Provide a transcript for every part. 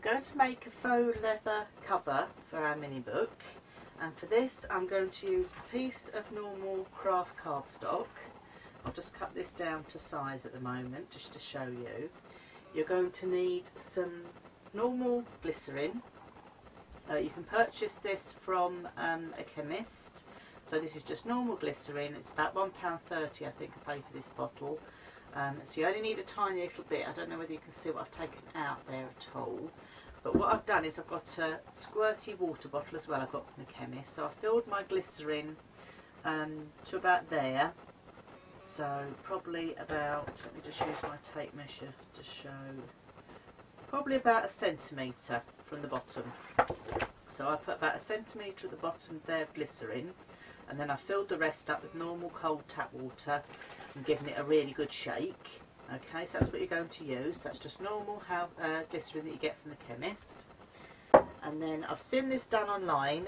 going to make a faux leather cover for our mini book, and for this I'm going to use a piece of normal craft cardstock. I'll just cut this down to size at the moment just to show you. You're going to need some normal glycerin. You can purchase this from a chemist. So this is just normal glycerin. It's about £1.30 I think I paid for this bottle. So you only need a tiny little bit. I don't know whether you can see what I've taken out there at all. But what I've done is I've got a squirty water bottle as well I got from the chemist. So I filled my glycerin to about there. So probably about, let me just use my tape measure to show, probably about 1 centimetre from the bottom. So I put about 1 centimetre at the bottom there of glycerin, and then I filled the rest up with normal cold tap water and given it a really good shake. Okay, so that's what you're going to use. That's just normal glycerin that you get from the chemist. And then I've seen this done online.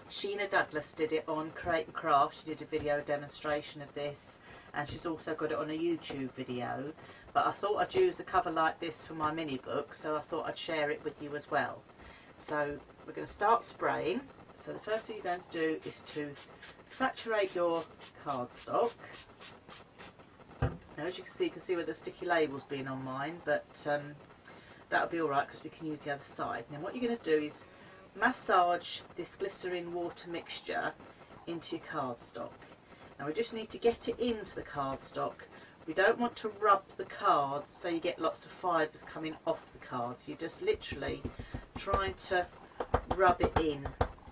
Sheena Douglas did it on Create and Craft. She did a video demonstration of this, and she's also got it on a YouTube video. But I thought I'd use a cover like this for my mini book, so I thought I'd share it with you as well. So we're going to start spraying. So the first thing you're going to do is to saturate your cardstock. Now as you can see where the sticky label's been on mine, but that'll be alright because we can use the other side. Now what you're going to do is massage this glycerin water mixture into your cardstock. Now we just need to get it into the cardstock. We don't want to rub the cards so you get lots of fibres coming off the cards. You're just literally trying to rub it in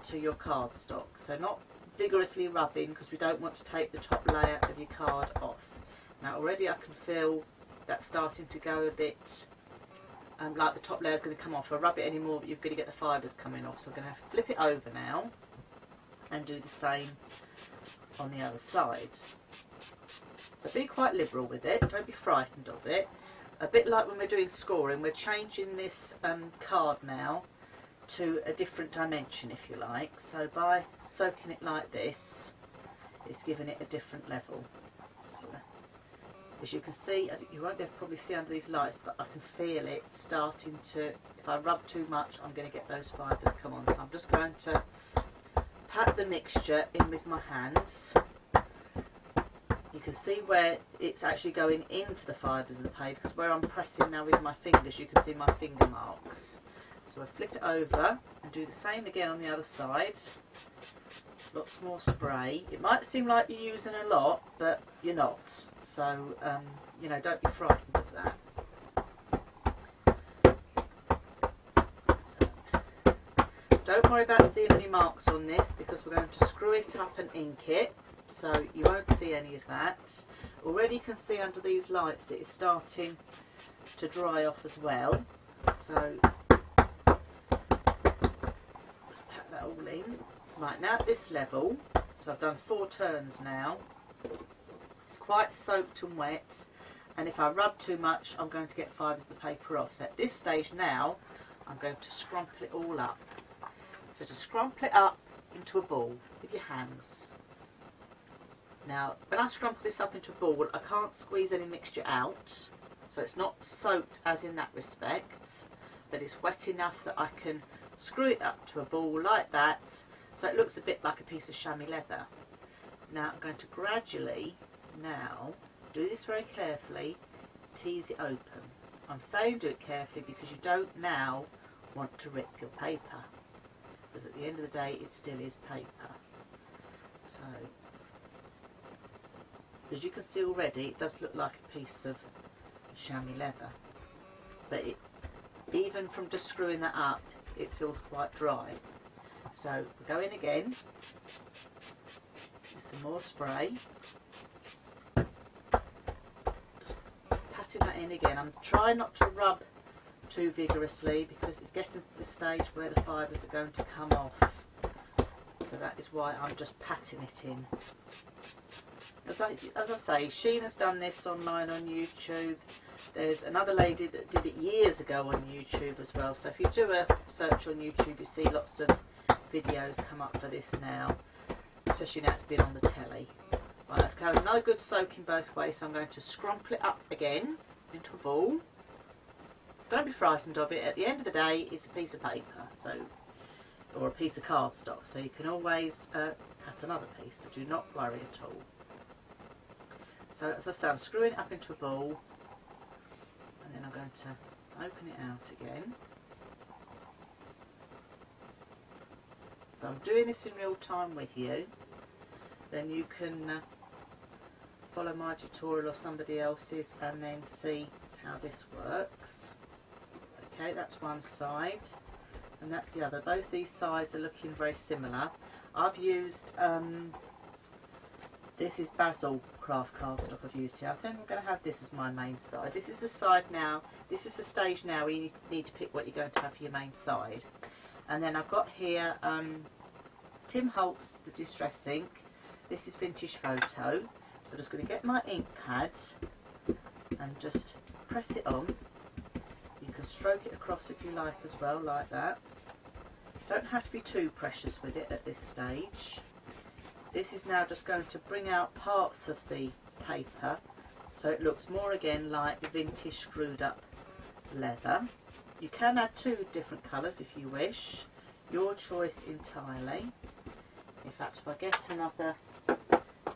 to your cardstock. So not vigorously rubbing, because we don't want to take the top layer of your card off. Now already I can feel that starting to go a bit like the top layer is going to come off. If I rub it anymore, but you're going to get the fibres coming off. So I'm going to have to flip it over now and do the same on the other side. So be quite liberal with it, don't be frightened of it. A bit like when we're doing scoring, we're changing this card now to a different dimension, if you like. So by soaking it like this, it's giving it a different level. So, as you can see, you won't be able to probably see under these lights, but I can feel it starting to, if I rub too much, I'm going to get those fibres come on. So I'm just going to pat the mixture in with my hands. You can see where it's actually going into the fibres of the paper, because where I'm pressing now with my fingers, you can see my finger marks. So I flip it over and do the same again on the other side. Lots more spray. It might seem like you're using a lot, but you're not. So, you know, don't be frightened of that. So, don't worry about seeing any marks on this, because we're going to screw it up and ink it. So you won't see any of that. Already you can see under these lights that it's starting to dry off as well. So just pat that all in. Right, now at this level, so I've done 4 turns now. It's quite soaked and wet, and if I rub too much I'm going to get fibres of the paper off. So at this stage now I'm going to scrumple it all up. So to scrumple it up into a ball with your hands. Now, when I scrumple this up into a ball, I can't squeeze any mixture out, so it's not soaked as in that respect, but it's wet enough that I can screw it up to a ball like that, so it looks a bit like a piece of chamois leather. Now, I'm going to gradually now do this very carefully, tease it open. I'm saying do it carefully because you don't now want to rip your paper, because at the end of the day it still is paper. So as you can see already, it does look like a piece of chamois leather, but even from just screwing that up, it feels quite dry. So we'll go in again with some more spray, patting that in again. I'm trying not to rub too vigorously because it's getting to the stage where the fibres are going to come off, so that is why I'm just patting it in. As I say, Sheena's done this online on YouTube. There's another lady that did it years ago on YouTube as well. So if you do a search on YouTube, you see lots of videos come up for this now, especially now it's been on the telly. Right, let's go. Another good soaking both ways. So I'm going to scrumple it up again into a ball. don't be frightened of it. At the end of the day, it's a piece of paper, so, or a piece of cardstock, so you can always cut another piece, so do not worry at all. So as I say, I'm screwing it up into a ball, and then I'm going to open it out again. So I'm doing this in real time with you, then you can follow my tutorial or somebody else's and then see how this works. Okay, that's one side and that's the other. Both these sides are looking very similar. I've used, this is basil craft cardstock I've used here. I think I'm going to have this as my main side. This is the side now, this is the stage now where you need to pick what you're going to have for your main side. And then I've got here Tim Holtz, the Distress ink. This is Vintage Photo. So I'm just going to get my ink pad and just press it on. You can stroke it across if you like as well, like that. Don't have to be too precious with it at this stage. This is now just going to bring out parts of the paper so it looks more again like the vintage screwed up leather. You can add two different colours if you wish, your choice entirely. In fact, if I get another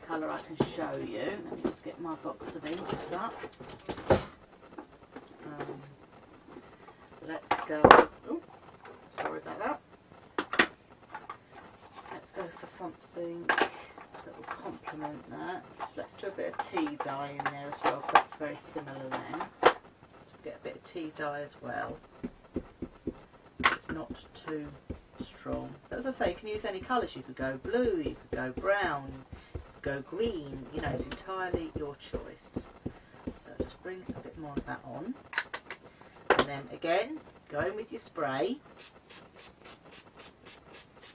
colour I can show you. Let me just get my box of inks up. Let's go, oh, sorry about that. Let's go for something that will complement that. Let's do a bit of tea dye in there as well, because that's very similar then. Get a bit of tea dye as well. It's not too strong. But as I say, you can use any colours. You could go blue, you could go brown, you could go green. You know, it's entirely your choice. So just bring a bit more of that on. And then again, go in with your spray.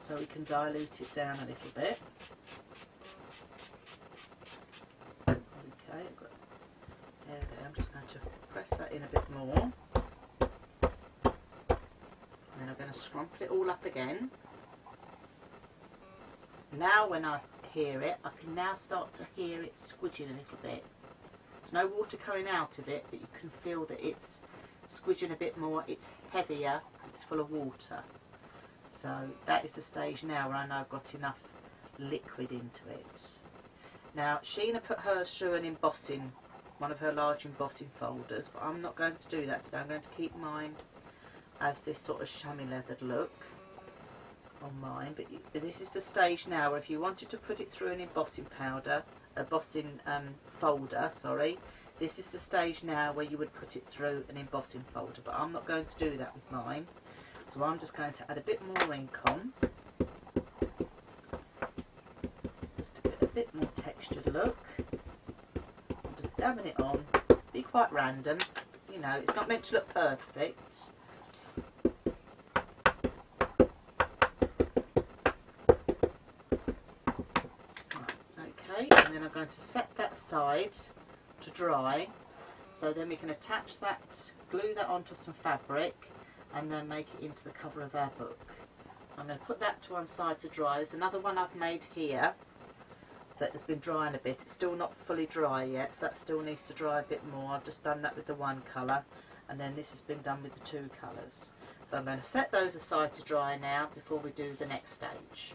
So we can dilute it down a little bit. Okay, I've got, there. I'm just going to press that in a bit more. And then I'm going to scrumple it all up again. Now when I hear it, I can now start to hear it squidging a little bit. There's no water coming out of it, but you can feel that it's squidging a bit more. It's heavier because it's full of water. So that is the stage now where I know I've got enough liquid into it. Now Sheena put hers through an embossing, one of her large embossing folders, but I'm not going to do that today. I'm going to keep mine as this sort of chamois leathered look on mine. But this is the stage now where if you wanted to put it through an embossing powder, folder, sorry, this is the stage now where you would put it through an embossing folder, but I'm not going to do that with mine. So I'm just going to add a bit more ink on, just to get a bit more textured look. I'm just dabbing it on, be quite random, you know, it's not meant to look perfect. Okay, and then I'm going to set that side to dry, so then we can attach that, glue that onto some fabric and then make it into the cover of our book. So I'm going to put that to one side to dry. There's another one I've made here that has been drying a bit. It's still not fully dry yet, so that still needs to dry a bit more. I've just done that with the one colour, and then this has been done with the two colours. So I'm going to set those aside to dry now before we do the next stage.